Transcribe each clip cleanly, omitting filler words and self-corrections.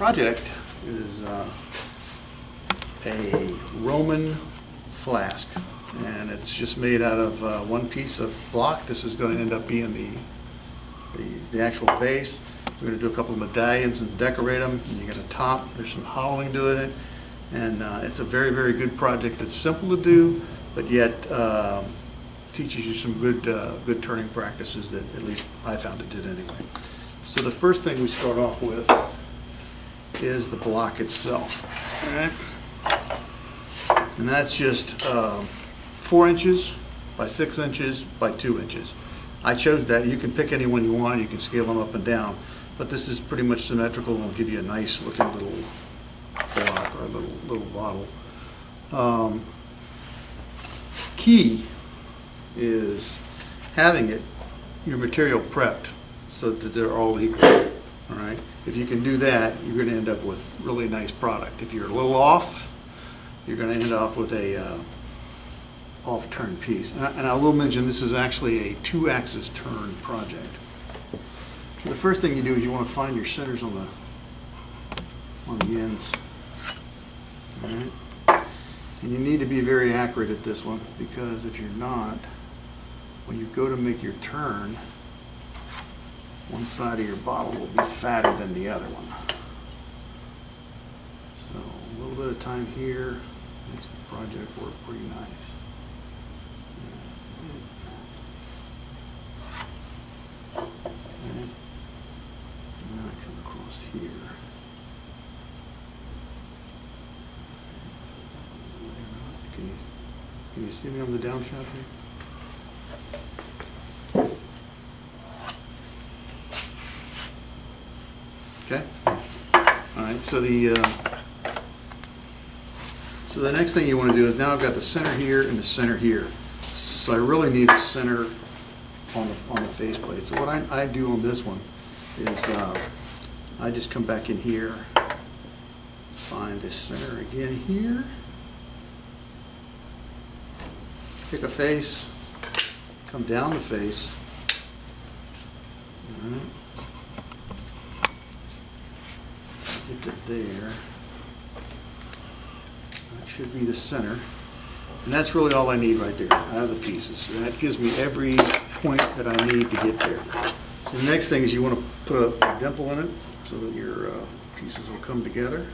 project is a Roman Flask, and it's just made out of one piece of block. This is going to end up being the actual base. We're going to do a couple of medallions and decorate them, and you get a top. There's some hollowing to it, and it's a very, very good project. It's simple to do, but yet teaches you some good turning practices that at least I found it did anyway. So the first thing we start off with is the block itself. All right? And that's just 4 inches by 6 inches by 2 inches. I chose that. You can pick any one you want. You can scale them up and down, but this is pretty much symmetrical and will give you a nice looking little block or a little bottle. Key is having your material prepped so that they're all equal. All right. If you can do that, you're going to end up with really nice product. If you're a little off, you're going to end up with a off-turn piece. And I will mention this is actually a 2-axis turn project. So the first thing you do is you want to find your centers on the ends. All right. And you need to be very accurate at this one, because if you're not, when you go to make your turn, one side of your bottle will be fatter than the other one. So a little bit of time here makes the project work pretty nice. Okay. And then I come across here. Can you see me on the down shot here? Okay. All right. So the next thing you want to do is, now I've got the center here and the center here. So I really need a center on the faceplate. So what I do on this one is I just come back in here, find this center again here, pick a face, come down the face. All right. Get it there. That should be the center. And that's really all I need right there out of the pieces. And that gives me every point that I need to get there. So the next thing is you want to put a dimple in it so that your pieces will come together.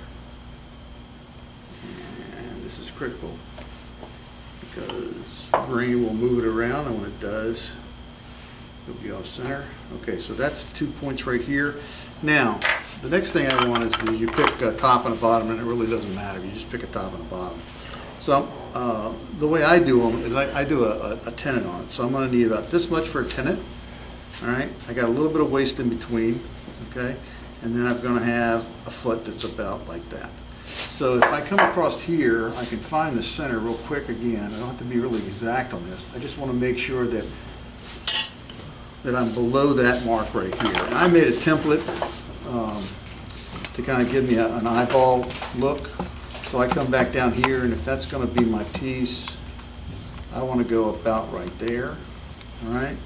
And this is critical because grain will move it around, and when it does, it'll be off center. Okay, so that's the 2 points right here. Now, the next thing I want is you pick a top and a bottom, and it really doesn't matter. You just pick a top and a bottom. So the way I do them is I do a tenon on it. So I'm going to need about this much for a tenon. All right. I got a little bit of waste in between. Okay. And then I'm going to have a foot that's about like that. So if I come across here, I can find the center real quick again. I don't have to be really exact on this. I just want to make sure that I'm below that mark right here. And I made a template to kind of give me an eyeball look. So I come back down here, and if that's going to be my piece, I want to go about right there. All right,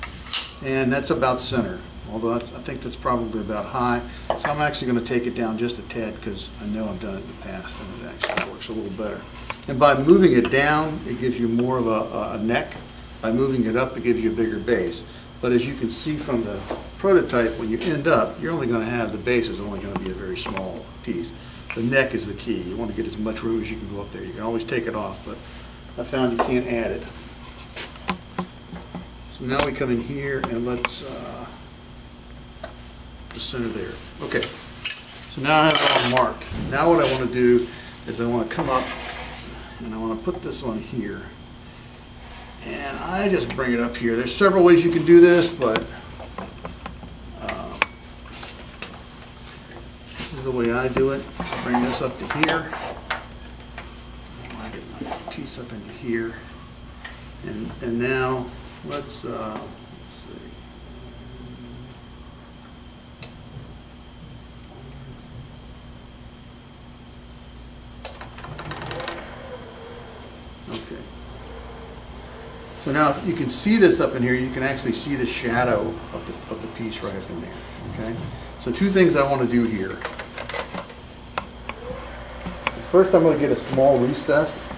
and that's about center. Although I think that's probably about high. So I'm actually going to take it down just a tad because I know I've done it in the past, and it actually works a little better. And by moving it down, it gives you more of a neck. By moving it up, it gives you a bigger base. But as you can see from the prototype, when you end up, you're only going to have, the base is only going to be a very small piece. The neck is the key. You want to get as much room as you can go up there. You can always take it off, but I found you can't add it. So now we come in here, and let's the center there. Okay, so now I have it all marked. Now what I want to do is I want to come up, and I want to put this on here. And I just bring it up here. There's several ways you can do this, but this is the way I do it. Bring this up to here. I get my piece up into here. And now let's see. Okay. So now if you can see this up in here, you can actually see the shadow of the piece right up in there. Okay. So two things I want to do here first I'm going to get a small recess.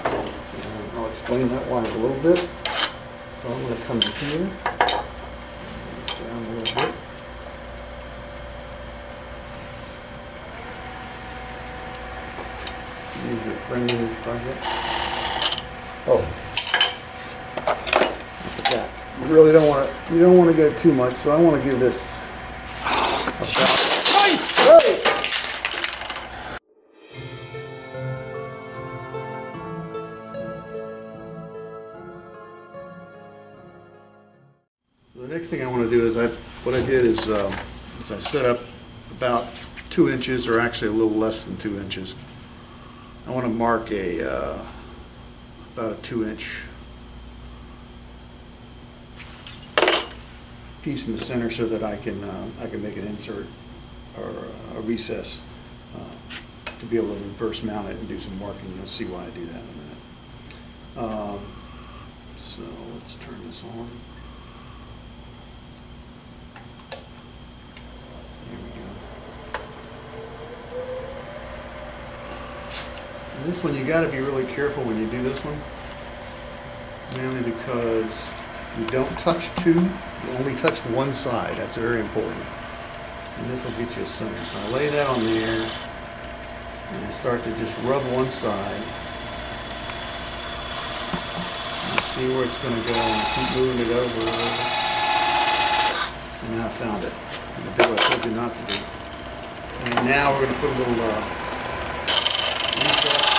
And I'll explain that why in a little bit. So I'm going to come in here, down a little bit. Use your friend in this project. Oh, look at that. You really don't want to. You don't want to go too much. So I want to give this a shot. Hey! So the next thing I want to do is what I did is I set up about 2 inches, or actually a little less than 2 inches. I want to mark about a 2-inch piece in the center so that I can make an insert or a recess to be able to reverse mount it and do some marking. You'll see why I do that in a minute. So let's turn this on. There we go. And this one, you got to be really careful when you do this one, mainly because you don't touch two, you only touch one side. That's very important. And this will get you a center. So I lay that on there, and I start to just rub one side. And see where it's going to go, and keep moving it over. And now I found it. I'm going to do what I told you not to do. And now we're going to put a little recess.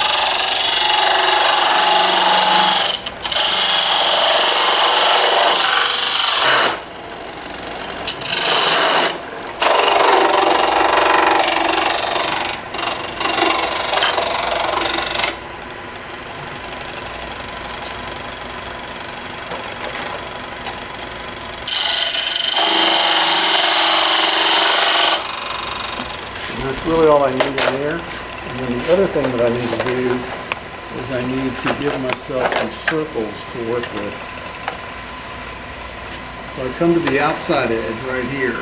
That's really all I need in there. And then the other thing that I need to do is I need to give myself some circles to work with. So I come to the outside edge right here,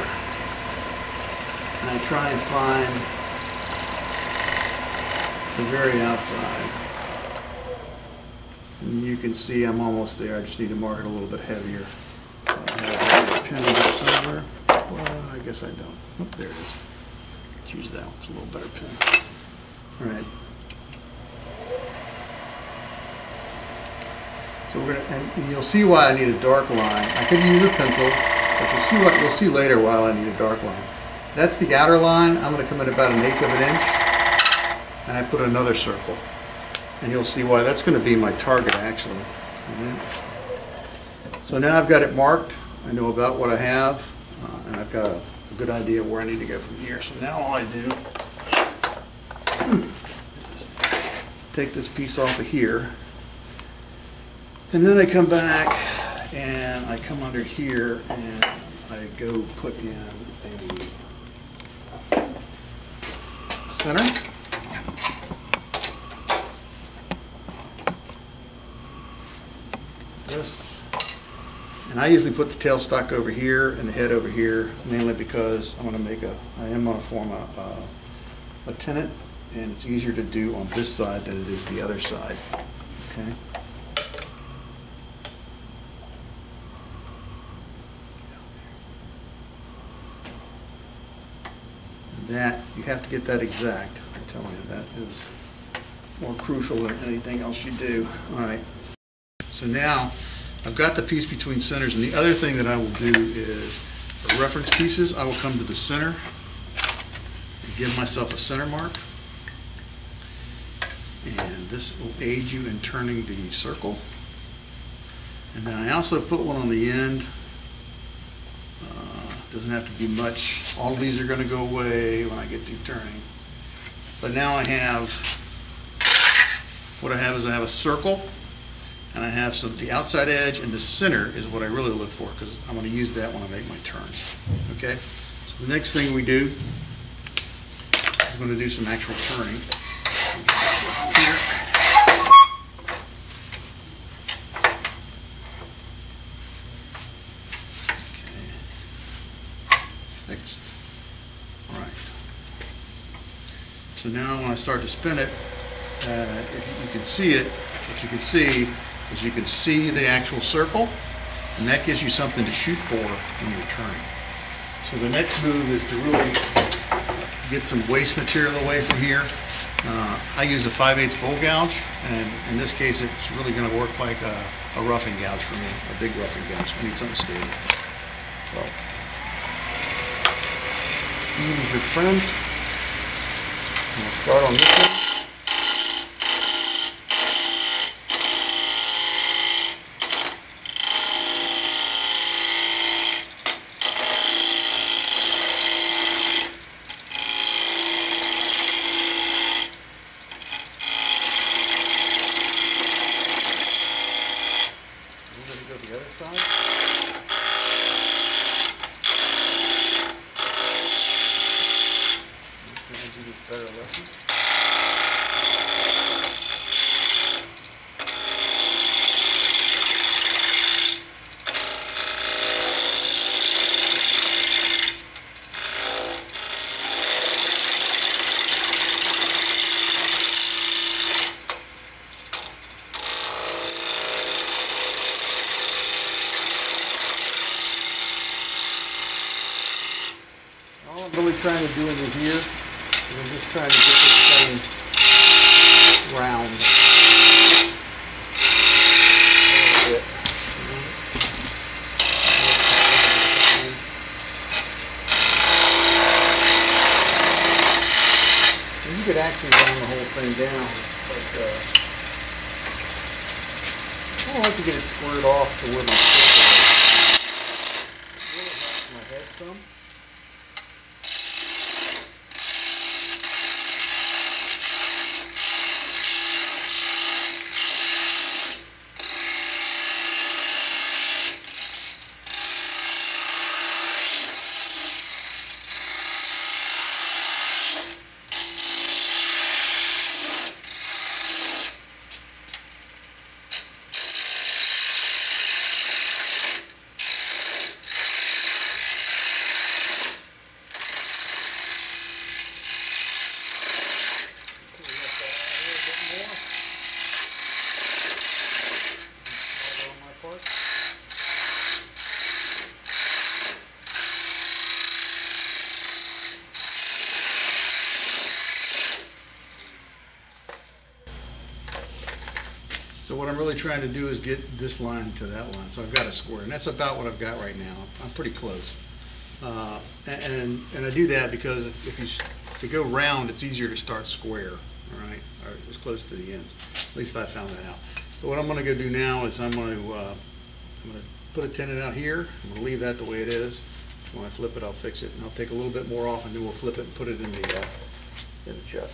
and I try and find the very outside. And you can see I'm almost there. I just need to mark it a little bit heavier. I have a pin there somewhere. Well, I guess I don't. Oh, there it is. Let's use that one. It's a little better pin. All right. So we're gonna, and you'll see why I need a dark line. I could use a pencil, but you'll see later why I need a dark line. That's the outer line. I'm going to come in about 1/8 of an inch, and I put another circle. And you'll see why that's going to be my target actually. So now I've got it marked. I know about what I have, and I've got a good idea where I need to go from here. So now all I do is take this piece off of here, and then I come back and I come under here and I go put in a center. This. And I usually put the tailstock over here and the head over here, mainly because I am going to form a tenon, and it's easier to do on this side than it is the other side. Okay. And that, you have to get that exact. I'm telling you, that is more crucial than anything else you do. All right. So now I've got the piece between centers, and the other thing that I will do is, for reference pieces, I will come to the center and give myself a center mark. And this will aid you in turning the circle. And then I also put one on the end. Doesn't have to be much. All of these are going to go away when I get through turning. But now I have, what I have is I have a circle. And I have the outside edge, and the center is what I really look for, because I'm going to use that when I make my turns. Okay? So the next thing we do is I'm going to do some actual turning. Here. Okay. Fixed. All right. So now when I start to spin it, if you can see it, what you can see is you can see the actual circle, and that gives you something to shoot for when you're turning. So the next move is to really get some waste material away from here. I use a 5/8 bowl gouge, and in this case it's really going to work like a roughing gouge for me, a big roughing gouge. I need something stable. So, speed is your friend. I'm going to start on this one. The other side. I'm going to do this better lesson. All I'm really trying to do in here is I'm just trying to get this thing round a little bit. And you could actually round the whole thing down, but I don't like to get it squared off to where my circle is. It really helps my head some. So what I'm really trying to do is get this line to that line. So I've got a square, and that's about what I've got right now. I'm pretty close. And I do that because if you go round, it's easier to start square, all right, or as close to the ends. At least I found that out. So what I'm going to go do now is I'm going to put a tenon out here. I'm going to leave that the way it is. When I flip it, I'll fix it, and I'll take a little bit more off, and then we'll flip it and put it in the chuck.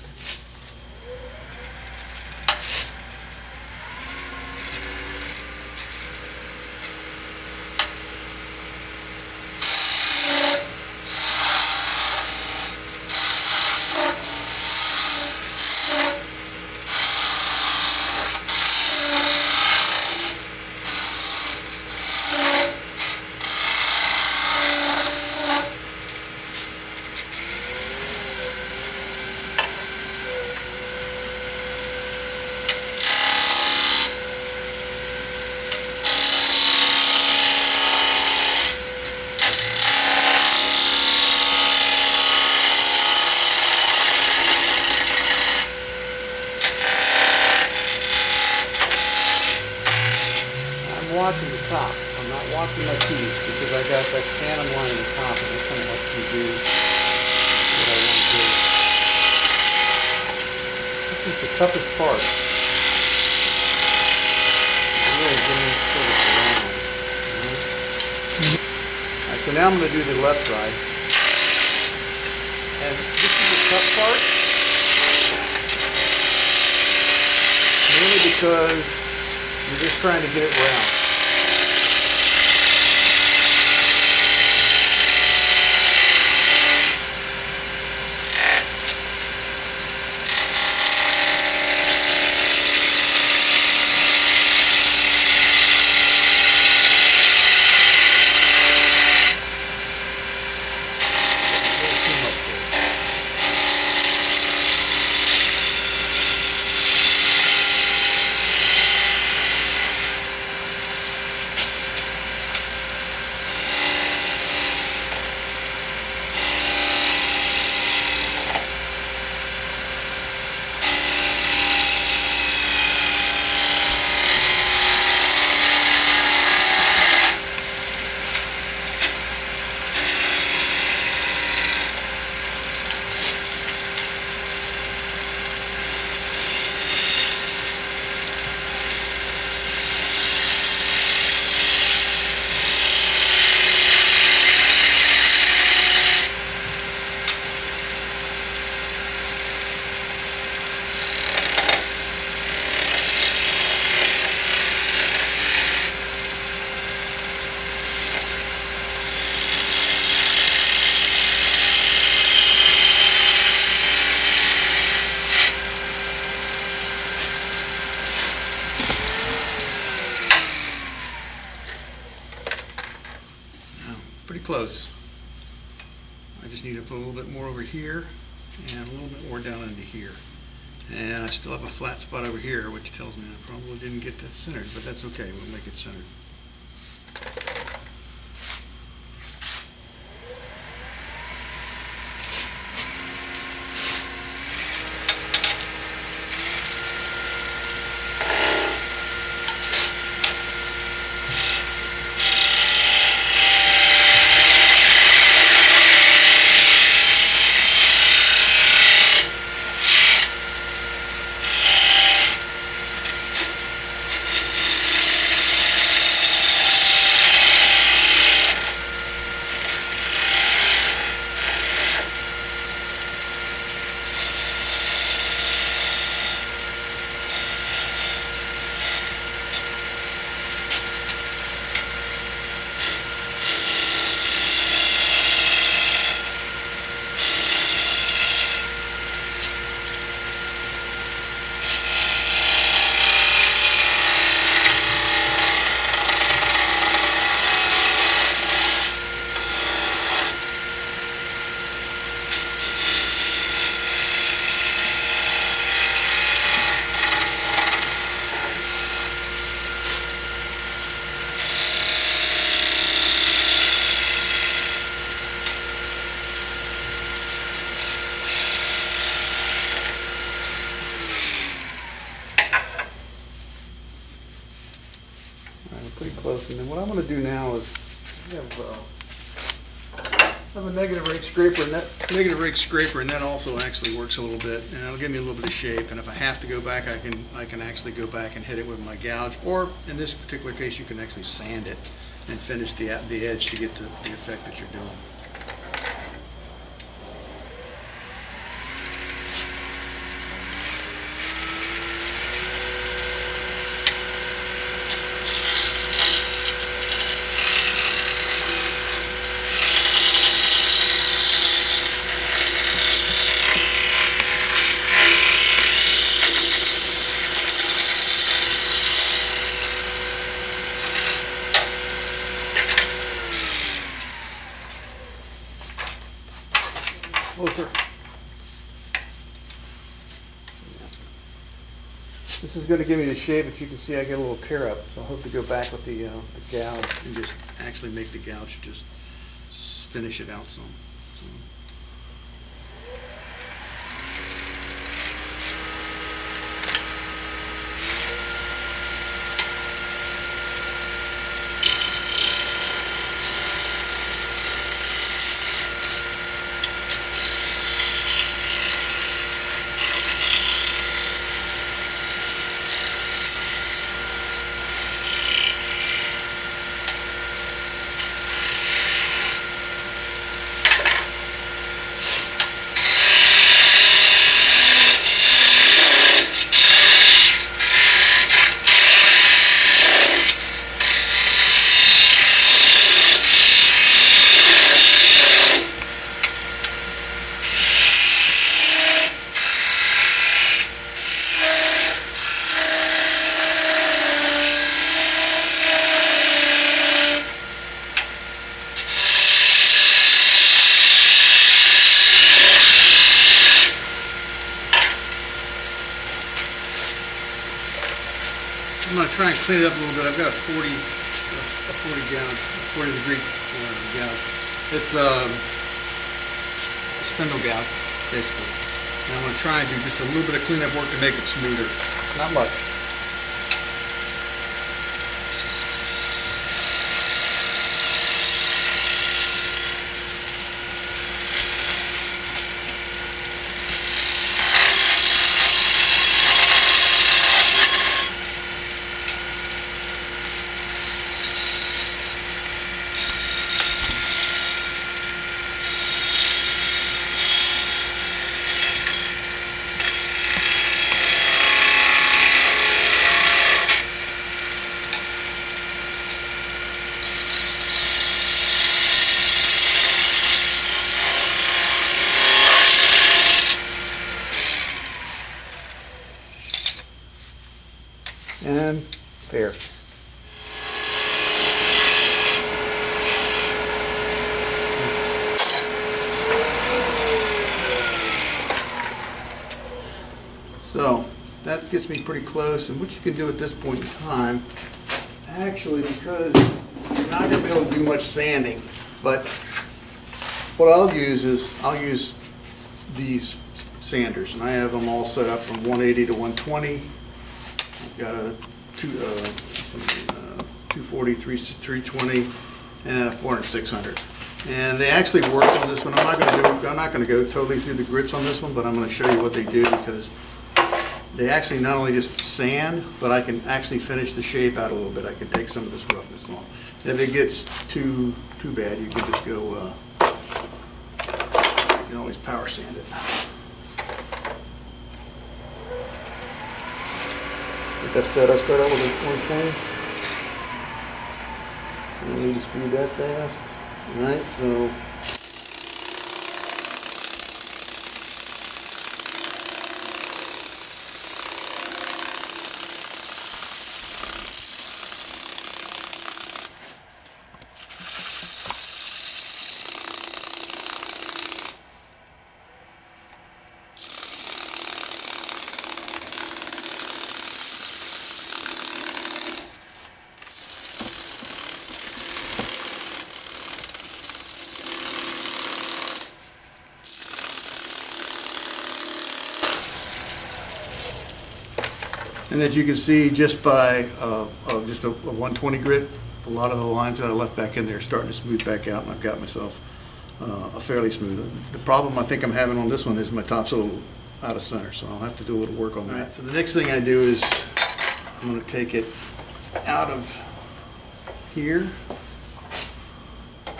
Watching the top. I'm not watching my piece because I got that phantom line at the top, and it kind of helps me do what I want to do. This is the toughest part. Really getting sort of around. Alright, so now I'm going to do the left side. And this is the tough part. Mainly because you're just trying to get it round. pretty close. I just need to put a little bit more over here and a little bit more down into here. And I still have a flat spot over here, which tells me I probably didn't get that centered, but that's okay, we'll make it centered. Pretty close, and then what I'm going to do now is have a negative rake scraper, and that also actually works a little bit, and it'll give me a little bit of shape. And if I have to go back, I can actually go back and hit it with my gouge, or in this particular case, you can actually sand it and finish the edge to get the effect that you're doing. Closer. This is going to give me the shape, but you can see I get a little tear up, so I hope to go back with the gouge and just actually make the gouge just finish it out some. I'm going to try and clean it up a little bit. I've got a 40 degree gouge. It's a spindle gouge, basically. And I'm going to try and do just a little bit of cleanup work to make it smoother. Not much. gets me pretty close. And what you can do at this point in time, actually, because you're not going to be able to do much sanding, but what I'll use is these sanders, and I have them all set up from 180 to 120. I've got a 240, 320, and a 400, 600. And they actually work on this one. I'm not going to go totally through the grits on this one, but I'm going to show you what they do, because they actually not only just sand, but I can actually finish the shape out a little bit. I can take some of this roughness off. If it gets too bad, you can just go, you can always power sand it. Like I start out with a 120. I don't need to speed that fast. Alright, so and as you can see, just by just a 120 grit, a lot of the lines that I left back in there are starting to smooth back out, and I've got myself a fairly smooth. The problem I think I'm having on this one is my top's a little out of center, so I'll have to do a little work on that. Right, so the next thing I do is I'm going to take it out of here,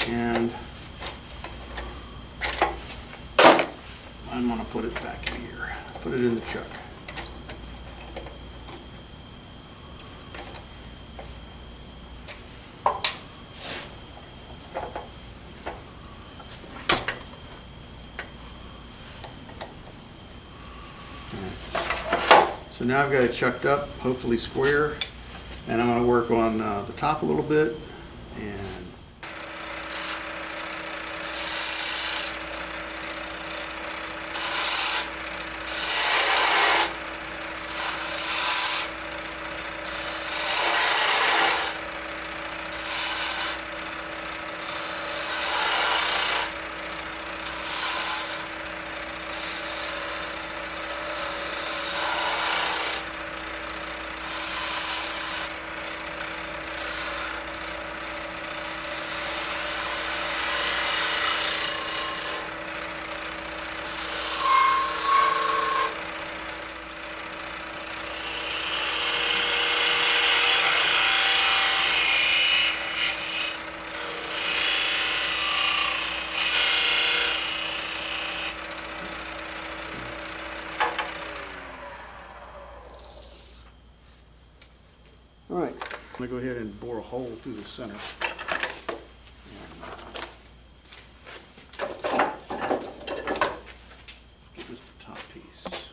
and I'm going to put it back in here, put it in the chuck. So now I've got it chucked up, hopefully square, and I'm going to work on the top a little bit. And all right, I'm going to go ahead and bore a hole through the center. Get this the top piece.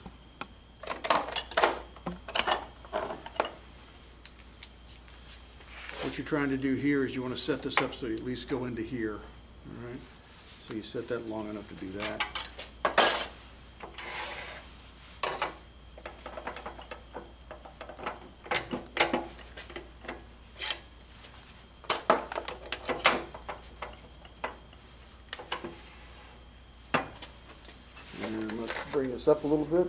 So what you're trying to do here is you want to set this up so you at least go into here. All right, so you set that long enough to do that. And let's bring this up a little bit.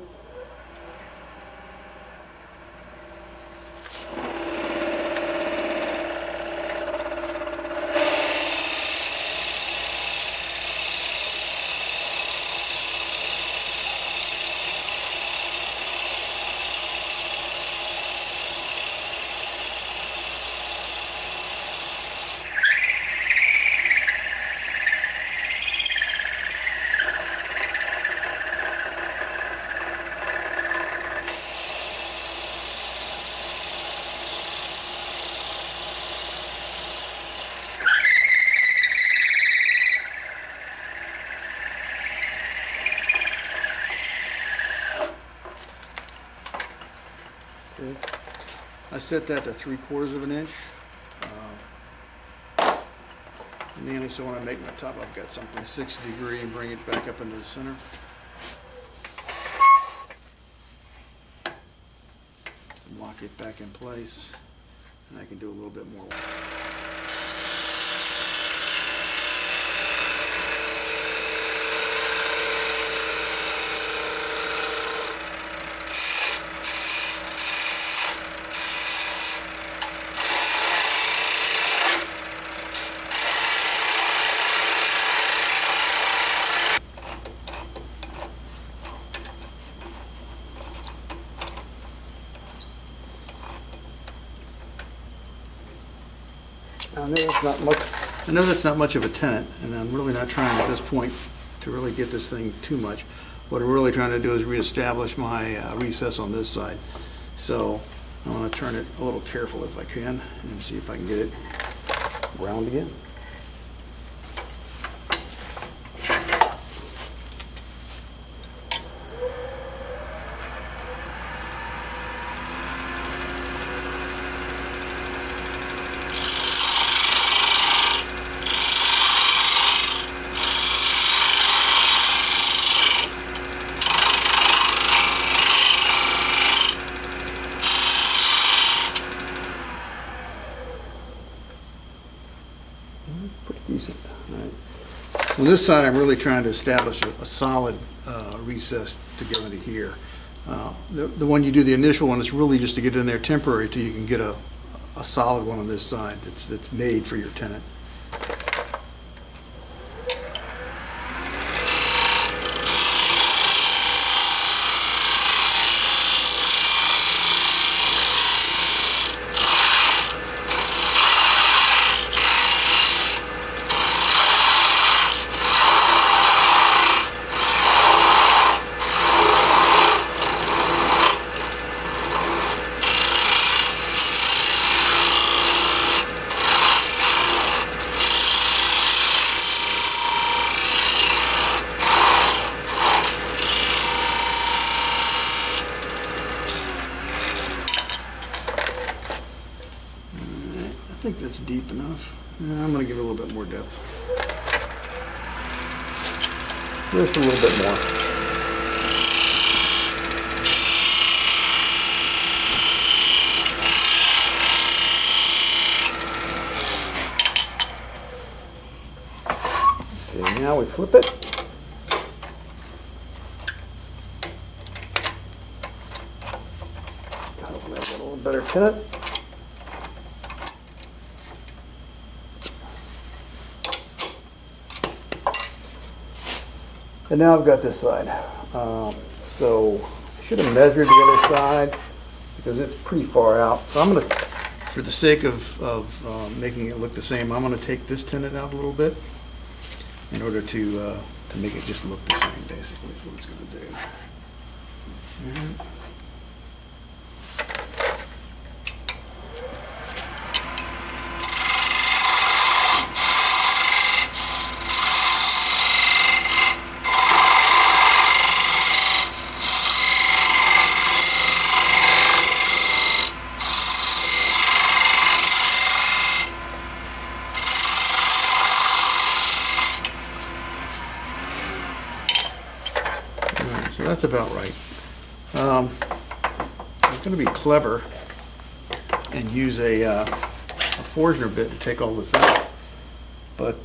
Okay. I set that to 3/4 of an inch. Mainly so when I make my top, I've got something 60 degree and bring it back up into the center. lock it back in place, and I can do a little bit more. I know that's not much of a tenet, and I'm really not trying at this point to really get this thing too much. What I'm really trying to do is reestablish my recess on this side. So I want to turn it a little careful if I can and see if I can get it round again. Pretty decent. All right. On this side, I'm really trying to establish a solid recess to go into here. The one you do, the initial one, is really just to get in there temporary till you can get a solid one on this side that's made for your tenet. I think that's deep enough. I'm going to give it a little bit more depth. Just a little bit more. Okay, now we flip it. Hopefully I've got a little better tenet. And now I've got this side. So I should have measured the other side because it's pretty far out. So I'm going to, for the sake of making it look the same, I'm going to take this tenet out a little bit in order to make it just look the same, basically, is what it's going to do. So that's about right. I'm going to be clever and use a Forstner bit to take all this out. But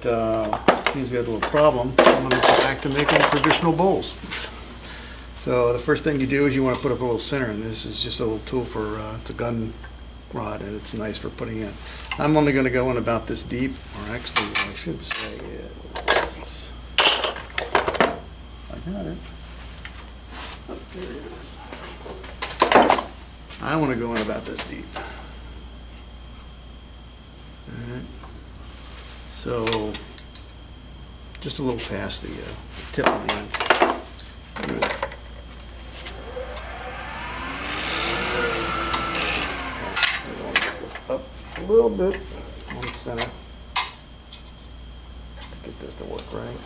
seems we had a little problem. I'm going to go back to making traditional bowls. So the first thing you do is you want to put up a little center, and this is just a little tool for it's a gun rod, and it's nice for putting in. I'm only going to go in about this deep, or actually I should say is, I got it. Oh, there it is. I want to go in about this deep. All right. So just a little past the tip of the end. Good. I'm going to get this up a little bit on the center to get this to work right.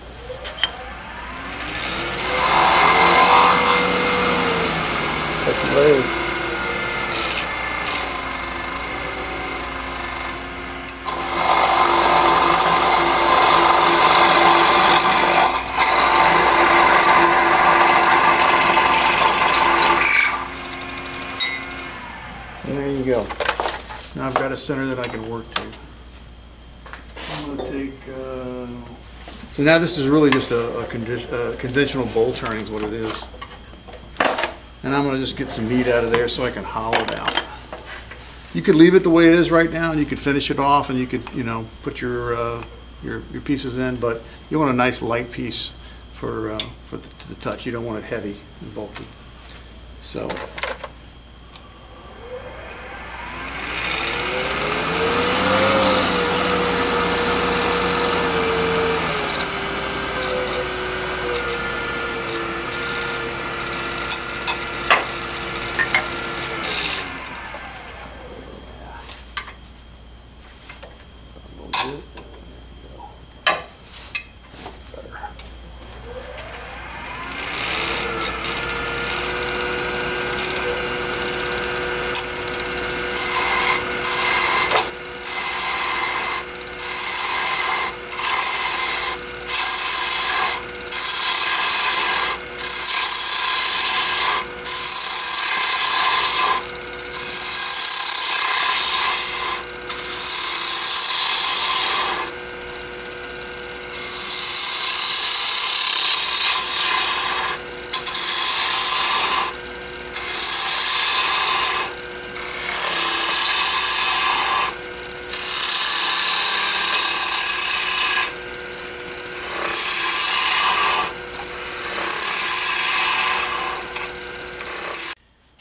Touch the blade. I've got a center that I can work to. I'm going to take, so now this is really just a conventional bowl turning is what it is. And I'm going to just get some meat out of there so I can hollow it out. You could leave it the way it is right now, and you could finish it off, and you could, you know, put your pieces in, but you want a nice light piece for the touch. You don't want it heavy and bulky. So.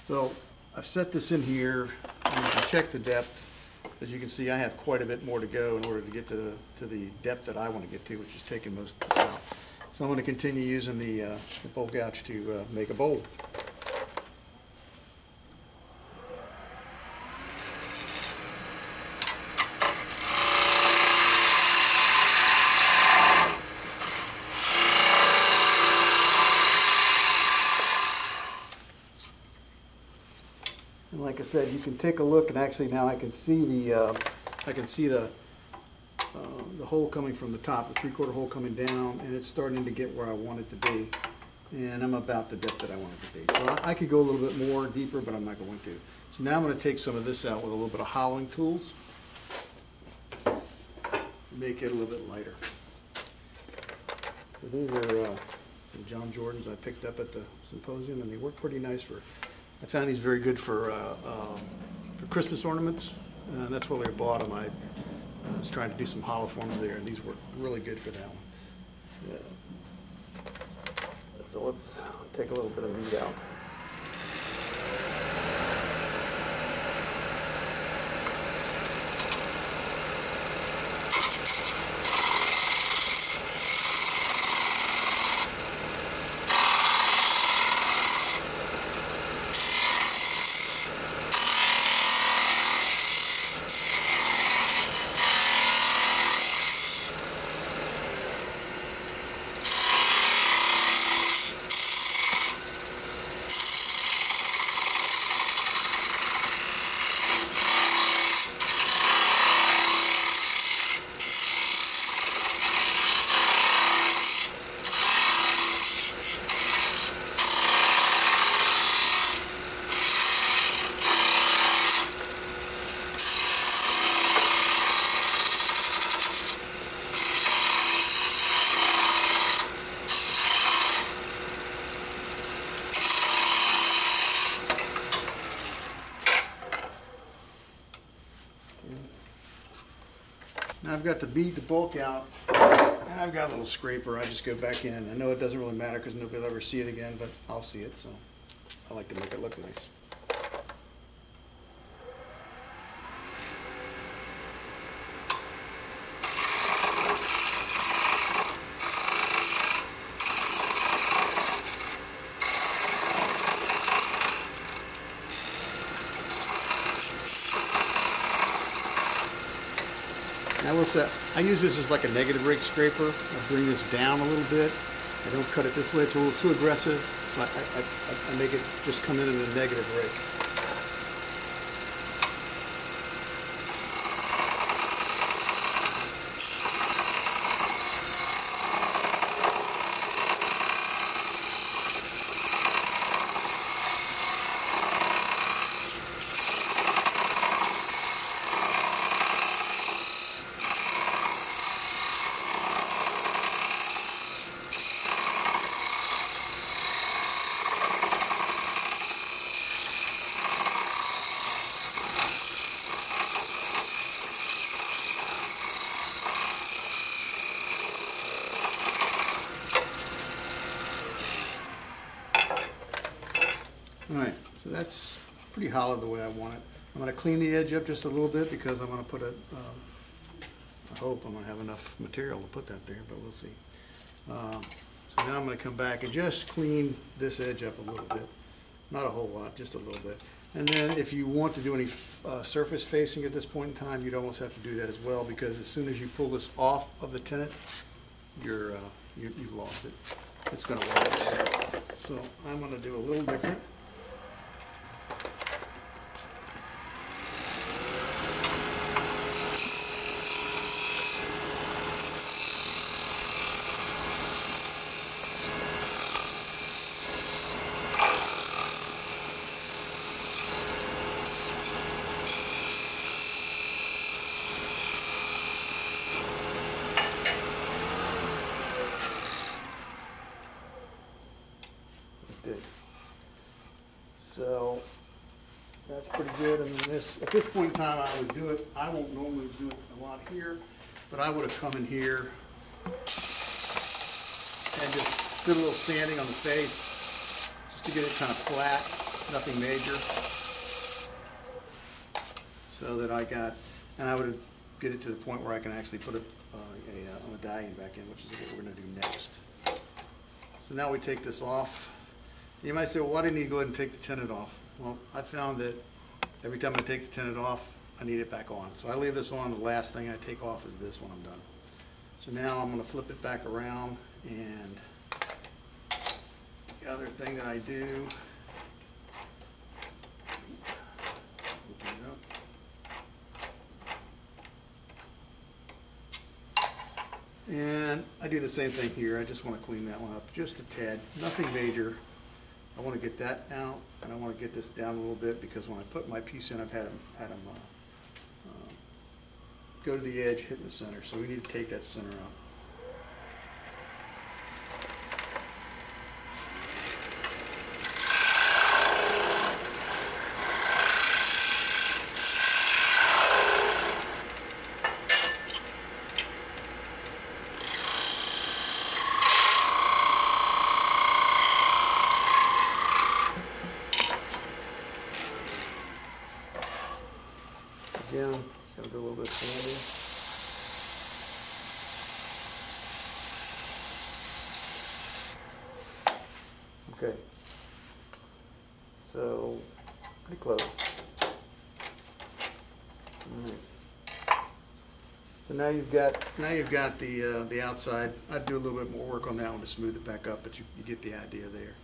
So I've set this in here, and you can check the depth. As you can see, I have quite a bit more to go in order to get to the depth that I want to get to, which is taking most of this out. So I'm going to continue using the bowl gouge to make a bowl. And like I said, you can take a look, and actually now I can see the hole coming from the top, the 3/4 hole coming down, and it's starting to get where I want it to be. And I'm about the depth that I want it to be. So I could go a little bit more deeper, but I'm not going to. So now I'm going to take some of this out with a little bit of hollowing tools, make it a little bit lighter. So these are some John Jordans I picked up at the symposium, and they work pretty nice for. I found these very good for Christmas ornaments, and that's why I bought them. I was trying to do some hollow forms there, and these work really good for that one. Yeah. So let's take a little bit of meat out. Now I've got the bulk out, and I've got a little scraper. I just go back in. I know it doesn't really matter because nobody will ever see it again, but I'll see it, so I like to make it look nice. I will say, I use this as like a negative rake scraper. I bring this down a little bit. I don't cut it this way. It's a little too aggressive, so I make it just come in a negative rake. All right, so that's pretty hollow the way I want it. I'm going to clean the edge up just a little bit because I'm going to put a, I hope I'm going to have enough material to put that there, but we'll see. So now I'm going to come back and just clean this edge up a little bit. Not a whole lot, just a little bit. And then if you want to do any surface facing at this point in time, you'd almost have to do that as well, because as soon as you pull this off of the tenon, you've lost it. It's going to work. So I'm going to do a little different. So that's pretty good. And then this, at this point in time, I would do it. I won't normally do it a lot here, but I would have come in here and just did a little sanding on the face, just to get it kind of flat, nothing major. So that I got, and I would get it to the point where I can actually put a medallion back in, which is what we're going to do next. So now we take this off. You might say, well, why didn't you go ahead and take the tenon off? Well, I found that every time I take the tenon off, I need it back on. So I leave this on. The last thing I take off is this when I'm done. So now I'm going to flip it back around, and the other thing that I do, open it up. And I do the same thing here. I just want to clean that one up just a tad, nothing major. I want to get that out, and I want to get this down a little bit, because when I put my piece in, I've had them go to the edge, hit in the center. So we need to take that center out. Again, gotta do a little bit of sanding. Okay, so pretty close. All right. So now you've got the outside. I'd do a little bit more work on that one to smooth it back up, but you get the idea there.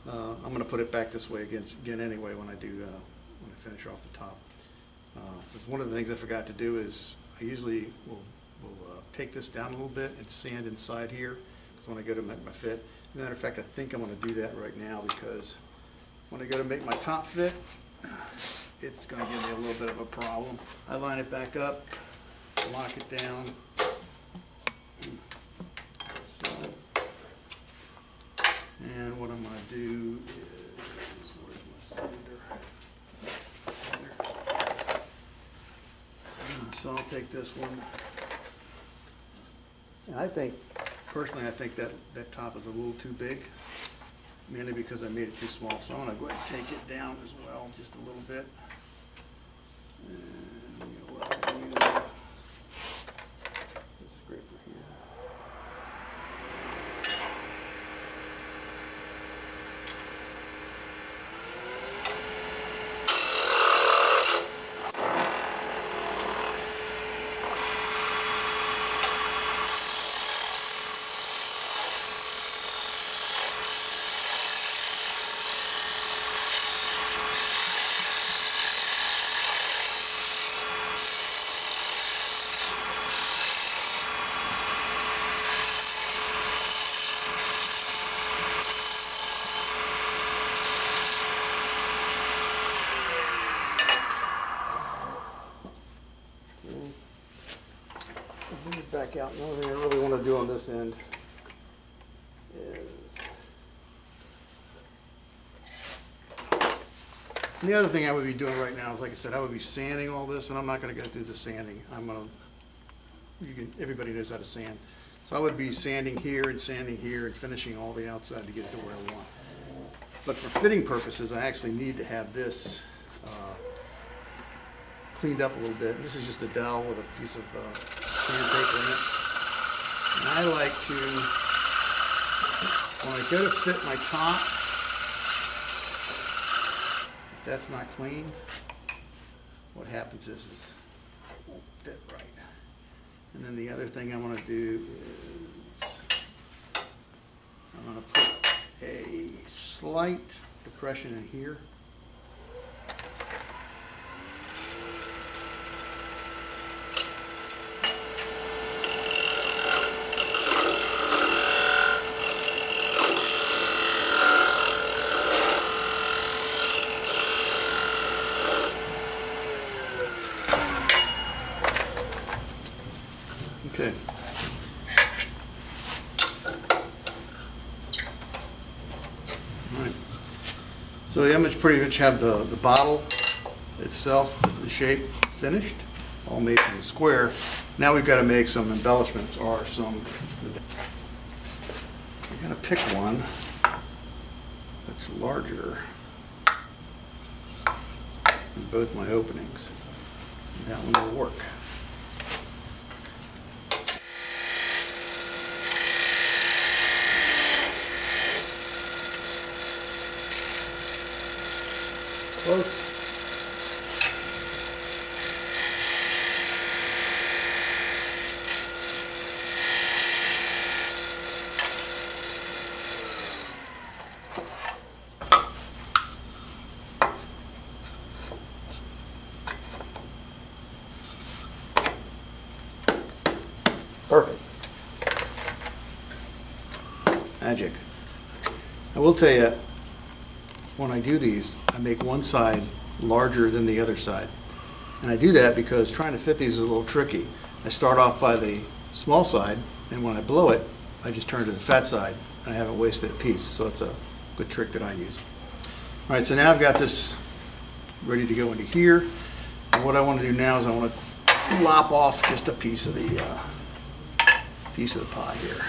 I'm going to put it back this way again anyway when I finish off the top. So one of the things I forgot to do is I usually will take this down a little bit and sand inside here, because when I go to make my fit, as a matter of fact, I think I'm going to do that right now, because when I go to make my top fit, it's going to give me a little bit of a problem. I line it back up, lock it down, and what I'm going to do is, where's my sander? So I'll take this one, and personally I think that top is a little too big, mainly because I made it too small. So I'm going to go ahead and take it down as well, just a little bit. And you know what I'll use this scraper here. Bring it back out. The only thing I really want to do on this end is, and the other thing I would be doing right now is, like I said, I would be sanding all this, and I'm not going to go through the sanding. Everybody knows how to sand. So I would be sanding here and finishing all the outside to get it to where I want. But for fitting purposes, I actually need to have this cleaned up a little bit. This is just a dowel with a piece of sandpaper in it. And I like to, when I go to fit my top, if that's not clean, what happens is it won't fit right. And then the other thing I want to do is I'm going to put a slight depression in here. Okay. All right. So the image pretty much have the bottle itself, the shape finished, all made from the square. Now we've got to make some embellishments or some. We're going to pick one that's larger than both my openings. And that one will work. Close. Perfect. Magic. I will tell you, when I do these, I make one side larger than the other side. And I do that because trying to fit these is a little tricky. I start off by the small side, and when I blow it, I just turn to the fat side, and I haven't wasted a piece. So it's a good trick that I use. All right, so now I've got this ready to go into here. And what I want to do now is I want to lop off just a piece of the pie here.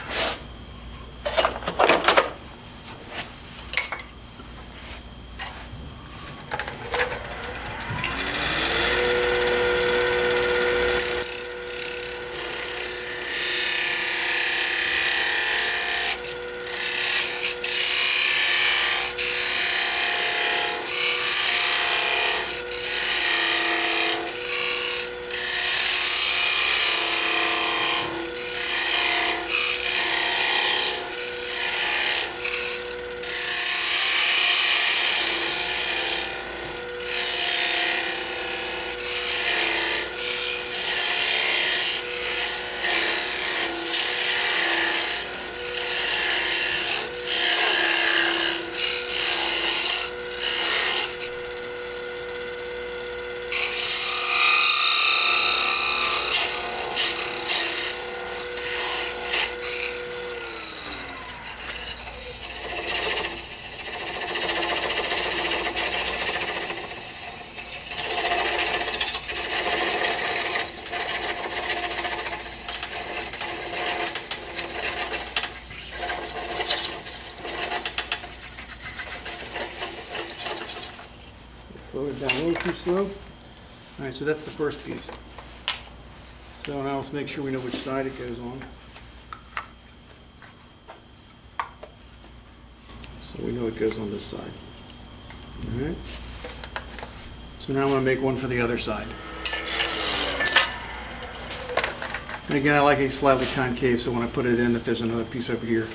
Slow it down a little too slow. All right, so that's the first piece. So now let's make sure we know which side it goes on. So we know it goes on this side. All right. So now I'm going to make one for the other side. And again, I like it slightly concave, so when I put it in, if there's another piece over here.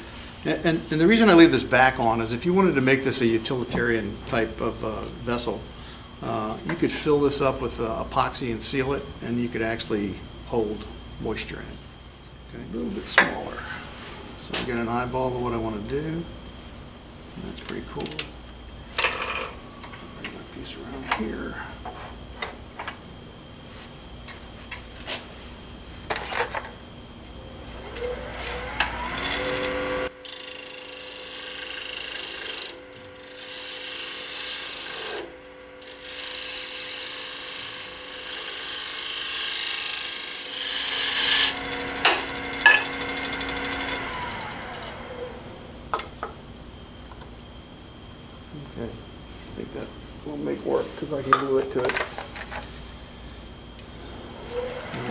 And the reason I leave this back on is if you wanted to make this a utilitarian type of vessel, you could fill this up with epoxy and seal it, and you could actually hold moisture in it. Okay, a little bit smaller. So I get an eyeball of what I want to do. That's pretty cool. Bring that piece around here. make work because I can glue it to it.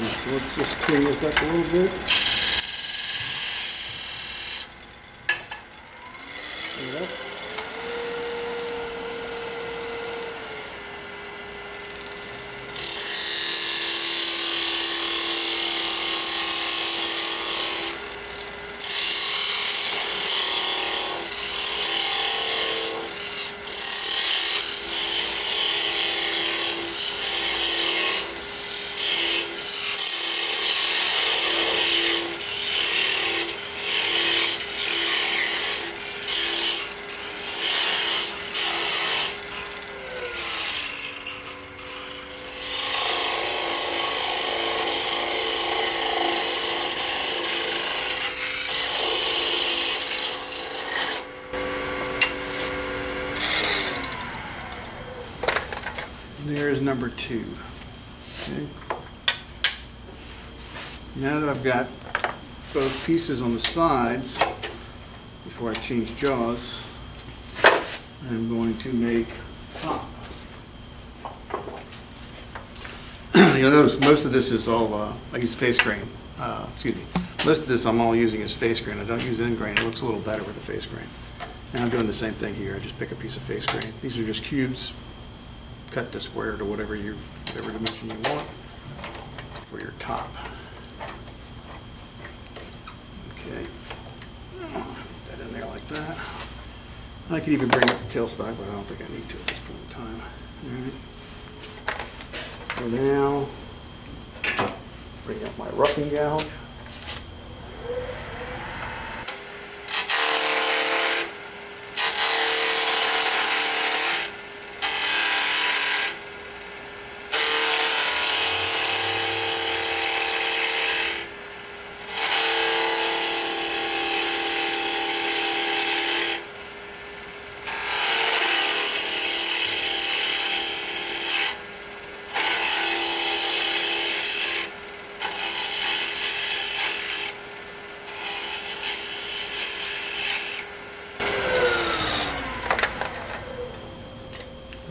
So let's just clean this up a little bit. Clean it up. There's number 2. Okay. Now that I've got both pieces on the sides, before I change jaws, I'm going to make top. You'll notice most of this is all, I use face grain. Excuse me. Most of this I'm all using is face grain. I don't use end grain. It looks a little better with the face grain. And I'm doing the same thing here. I just pick a piece of face grain. These are just cubes. Cut the square to whatever dimension you want for your top. Okay, put that in there like that. I could even bring up the tailstock, but I don't think I need to at this point in time. All right. So now, bring up my roughing gouge.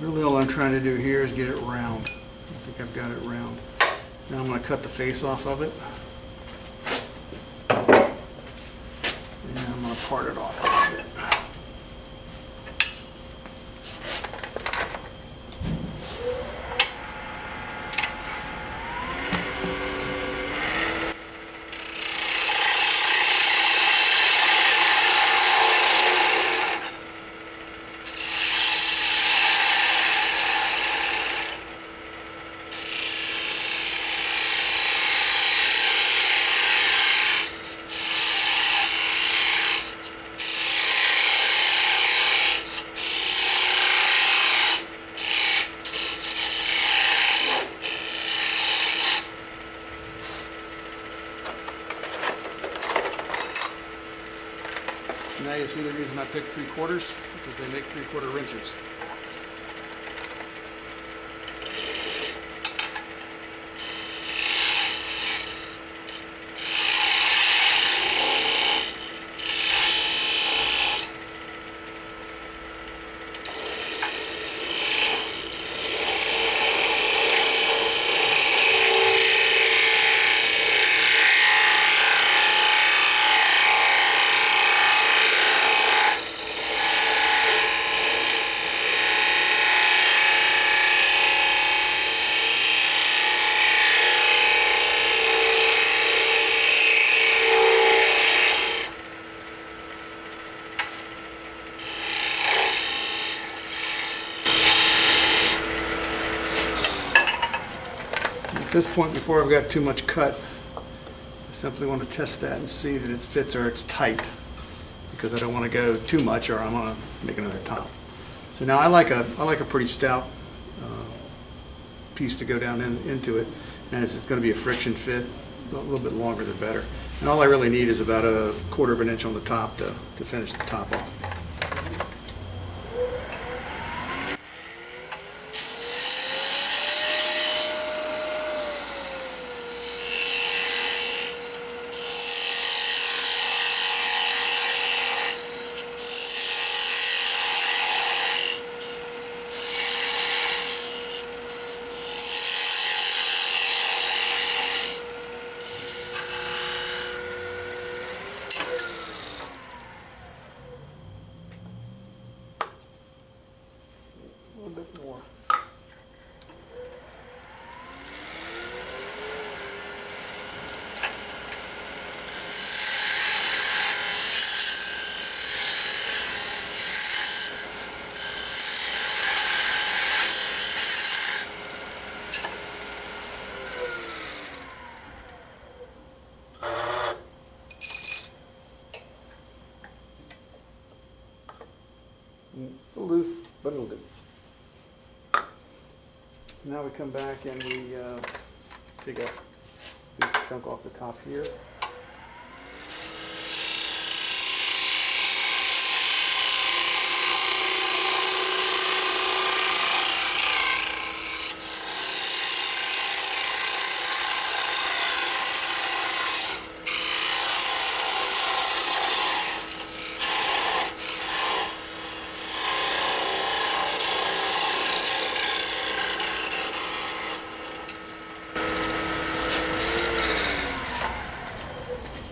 Really all I'm trying to do here is get it round. I think I've got it round. Now I'm going to cut the face off of it. And I'm going to part it off a little bit. Now you see the reason I picked 3/4, because they make 3/4 wrenches. At this point, before I've got too much cut, I simply want to test that and see that it fits or it's tight, because I don't want to go too much or I'm going to make another top. So now I like a pretty stout piece to go down into it, and it's going to be a friction fit. A little bit longer the better. And all I really need is about 1/4 of an inch on the top to finish the top off. A little loose, but it'll do. Now we come back and we take a loose chunk off the top here.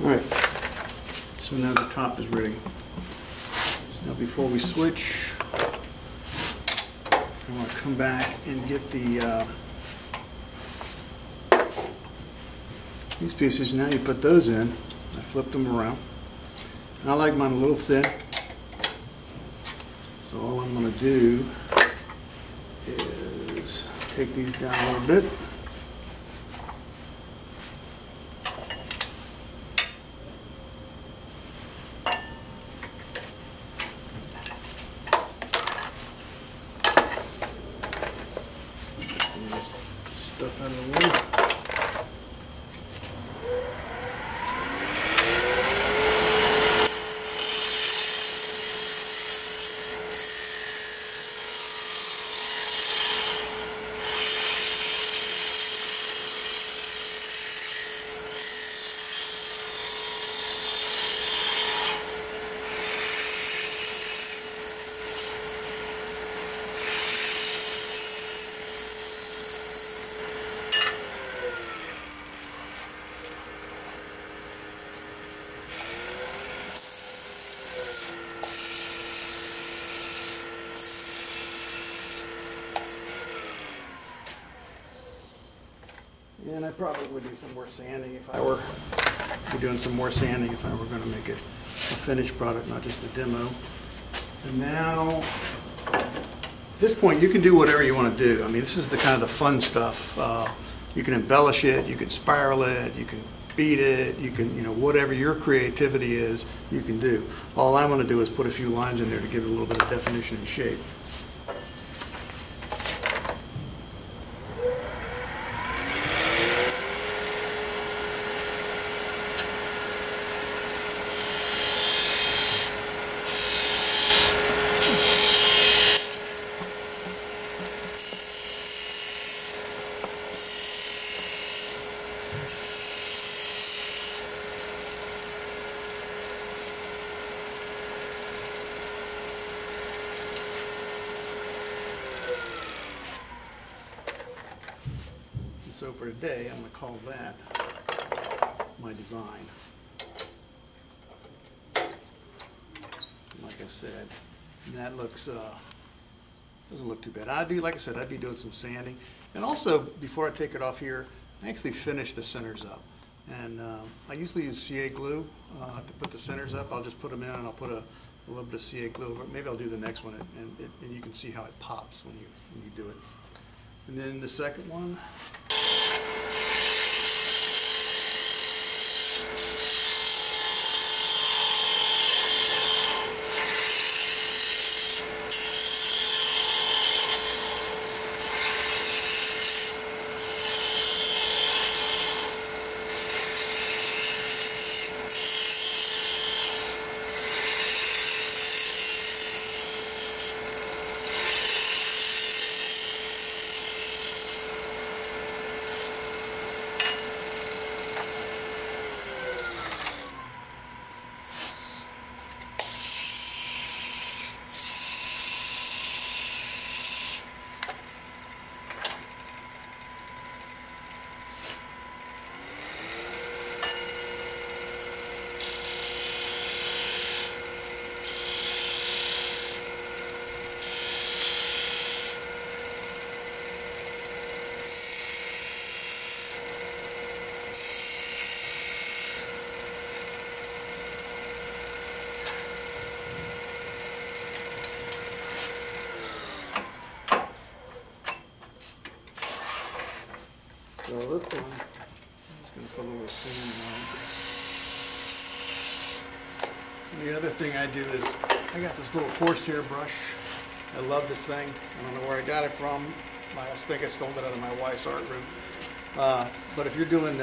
Alright, so now the top is ready. So now before we switch, I want to come back and get the these pieces. Now you put those in. I flipped them around. I like mine a little thin. So all I'm going to do is take these down a little bit. Stuff out of the way. And I probably would do some more sanding if I were doing some more sanding if I were going to make it a finished product, not just a demo. And now, at this point, you can do whatever you want to do. I mean, this is the kind of the fun stuff. You can embellish it, you can spiral it, you can beat it, you can, whatever your creativity is, you can do. All I want to do is put a few lines in there to give it a little bit of definition and shape. So for today, I'm going to call that my design. Like I said, that looks doesn't look too bad. Like I said, I'd be doing some sanding, and also before I take it off here, I actually finish the centers up. And I usually use CA glue to put the centers up. I'll just put them in, and I'll put a little bit of CA glue over it. Maybe I'll do the next one, and you can see how it pops when you do it. And then the second one. The other thing I do is, I got this little horsehair brush. I love this thing. I don't know where I got it from. I think I stole it out of my wife's art room. But if you're doing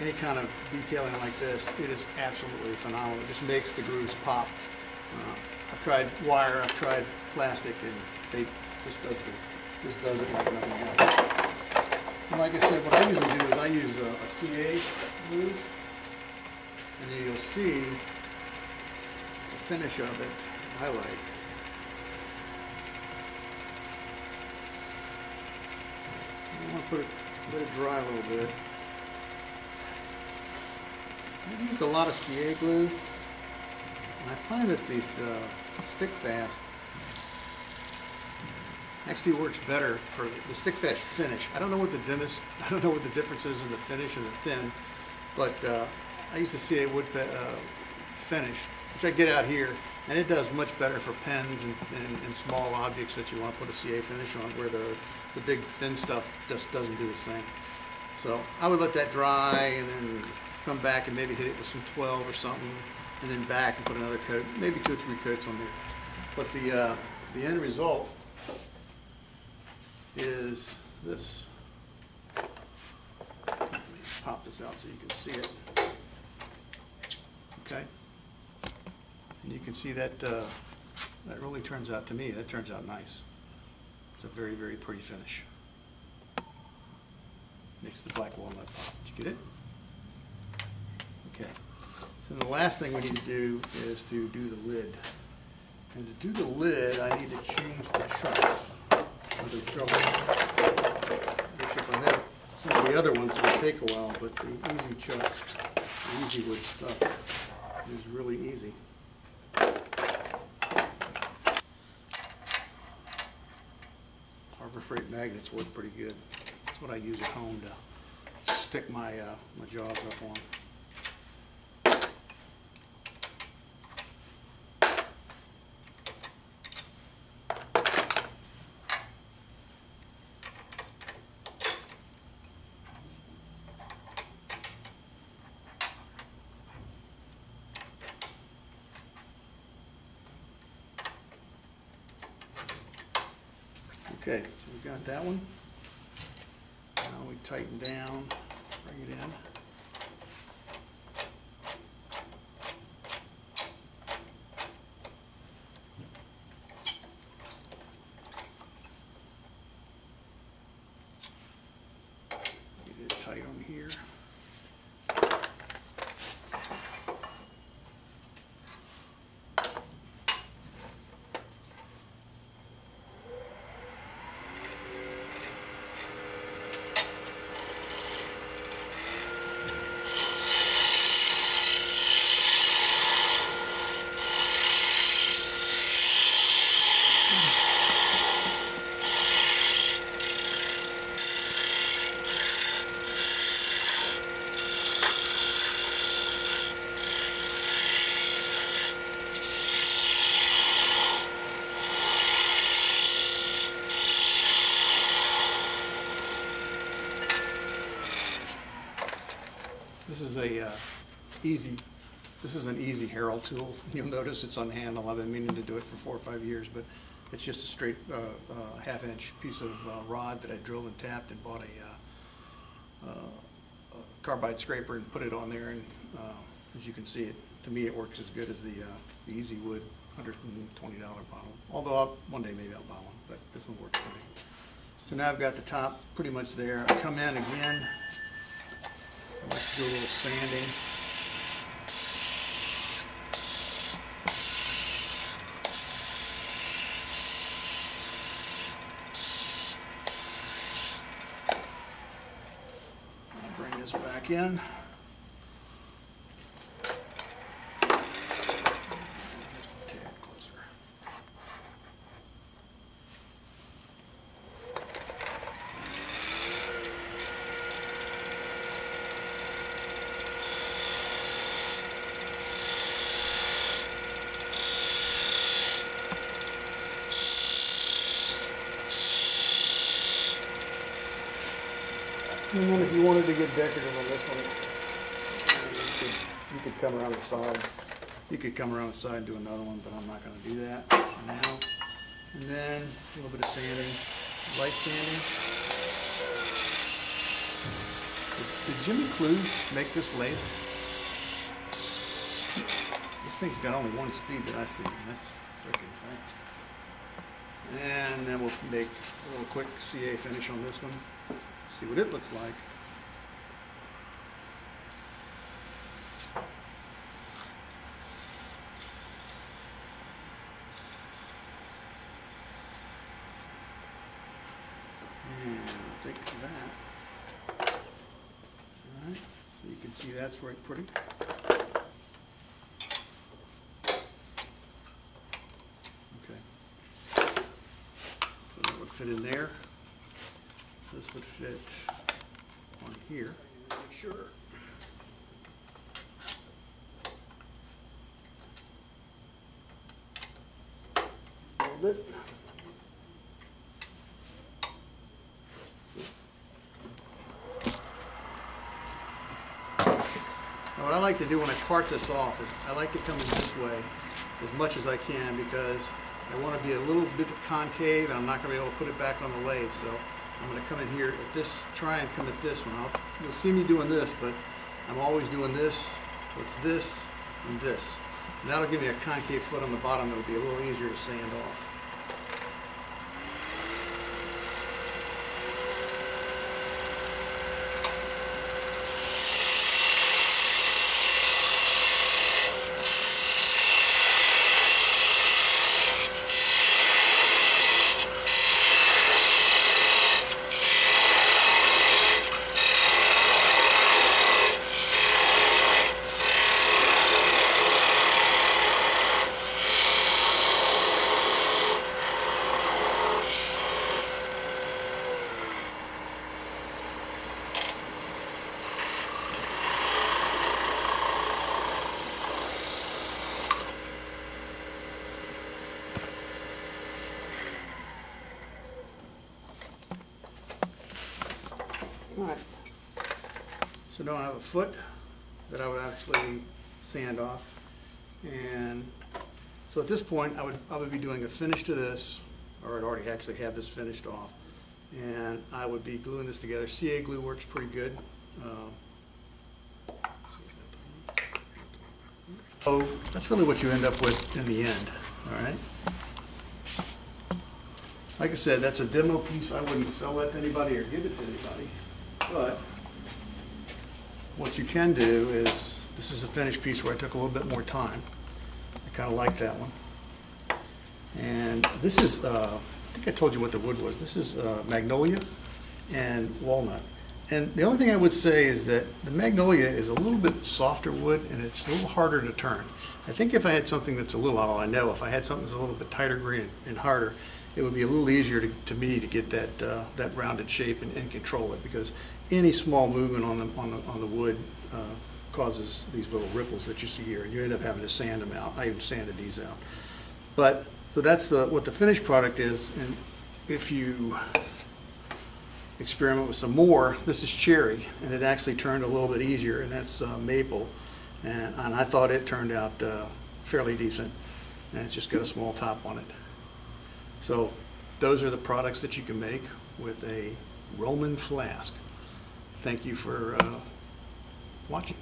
any kind of detailing like this, it is absolutely phenomenal. It just makes the grooves pop. I've tried wire, I've tried plastic, and this does it like nothing else. And like I said, what I usually do is I use a CA glue, and then you'll see the finish of it. I like. I want to let it dry a little bit. I've used a lot of CA glue, and I find that these stick fast actually works better for the stick fast finish. I don't know what the difference is in the finish and the thin, but I use the CA wood finish, which I get out here, and it does much better for pens and small objects that you want to put a CA finish on, where the big thin stuff just doesn't do the same. So I would let that dry and then come back and maybe hit it with some 12 or something, and then back and put another coat, maybe 2 or 3 coats on there. But the end result is this. Let me pop this out so you can see it. Okay, and you can see that that really turns out, to me, that turns out nice. It's a very, very pretty finish. Makes the black walnut pop. Did you get it? Okay. So the last thing we need to do is to do the lid. And to do the lid, I need to change the chucks. Which if I have some of the other ones, it will take a while, but the easy chuck, the easy wood stuff is really easy. Harbor Freight magnets work pretty good. That's what I use at home to stick my my jaws up on. Okay, so we got that one. Now we tighten down, bring it in. Get it tight on here. This is an easy Herald tool. You'll notice it's on handle. I've been meaning to do it for 4 or 5 years, but it's just a straight half-inch piece of rod that I drilled and tapped, and bought a carbide scraper and put it on there. And as you can see, to me, it works as good as the Easy Wood $120 bottle. Although one day maybe I'll buy one, but this one works for me. So now I've got the top pretty much there. I come in again. I like to do a little sanding. Back in. Just a tad closer. And then if you wanted to get decorative on this one, you could come around the side You could come around the side and do another one, but I'm not going to do that for now. And then a little bit of sanding, light sanding. Did Jimmy Clues make this lathe? This thing's got only one speed that I see, and that's freaking fast. And then we'll make a little quick CA finish on this one. See what it looks like. And I think that. Alright, so you can see that's right pretty. Okay. So that would fit in there. This would fit on here. Make sure. A little bit. Now what I like to do when I cart this off is I like to come in this way as much as I can because I want to be a little bit concave and I'm not going to be able to put it back on the lathe. So I'm going to come in here at this, try and come at this one. You'll see me doing this, but I'm always doing this. So it's this and this. And that'll give me a concave foot on the bottom that will be a little easier to sand off. Alright, so now I have a foot that I would actually sand off, and so at this point I would be doing a finish to this, or I'd already actually have this finished off, and I would be gluing this together. CA glue works pretty good. So that's really what you end up with in the end. Alright. Like I said, that's a demo piece. I wouldn't sell that to anybody or give it to anybody. But what you can do is, this is a finished piece where I took a little bit more time. I kind of like that one. And this is, I think I told you what the wood was. This is magnolia and walnut. And the only thing I would say is that the magnolia is a little bit softer wood and it's a little harder to turn. I think if I had something that's a little, I know if I had something that's a little bit tighter grain and harder, it would be a little easier to me to get that rounded shape and control it, because any small movement on the wood causes these little ripples that you see here, and you end up having to sand them out. I even sanded these out. But so that's what the finished product is. And if you experiment with some more, this is cherry, and it actually turned a little bit easier, and that's maple, and I thought it turned out fairly decent, and it's just got a small top on it. So those are the products that you can make with a Roman Flask. Thank you for watching.